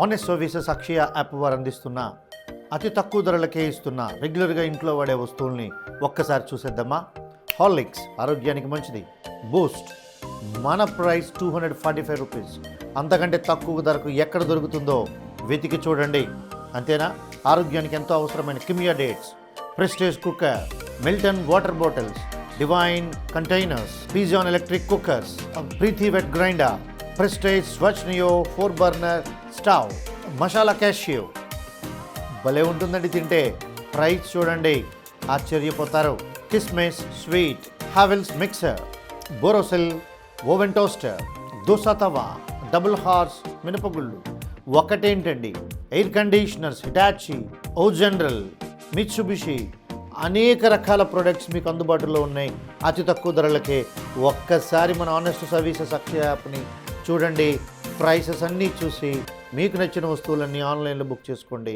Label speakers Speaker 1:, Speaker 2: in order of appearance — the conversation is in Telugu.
Speaker 1: ఆనెస్ట్ సర్వీసెస్ అక్షయ యాప్ వారు అందిస్తున్న అతి తక్కువ ధరలకే ఇస్తున్న రెగ్యులర్గా ఇంట్లో వాడే వస్తువుల్ని ఒక్కసారి చూసేద్దామా. హార్లిక్స్ ఆరోగ్యానికి మంచిది. బూస్ట్ మన ప్రైస్ 245 రూపీస్. అంతకంటే తక్కువ ధరకు ఎక్కడ దొరుకుతుందో వెతికి చూడండి. అంతేనా, ఆరోగ్యానికి ఎంతో అవసరమైన Kimia dates, Prestige cooker, Milton water bottles, Divine containers, Pigeon electric cookers, Preethi wet grinder, Prestige Svachh Neo 4 burner stove, masala cashew. భలే ఉంటుందండి తింటే. ప్రైస్ చూడండి, ఆశ్చర్యపోతారు. కిస్మిస్ sweet, Havells mixer, Borosil oven toaster, dosa tawa, Double Horse మినపగుళ్ళు. ఒకటేంటండి, air conditioners Hitachi, O General, Mitsubishi, అనేక రకాల ప్రొడక్ట్స్ మీకు అందుబాటులో ఉన్నాయి అతి తక్కువ ధరలకే. ఒక్కసారి మన ఆనెస్ట్ సర్వీసెస్ అక్షయ యాప్ని చూడండి. ప్రైసెస్ అన్నీ చూసి మీకు నచ్చిన వస్తువులన్నీ ఆన్లైన్లో బుక్ చేసుకోండి.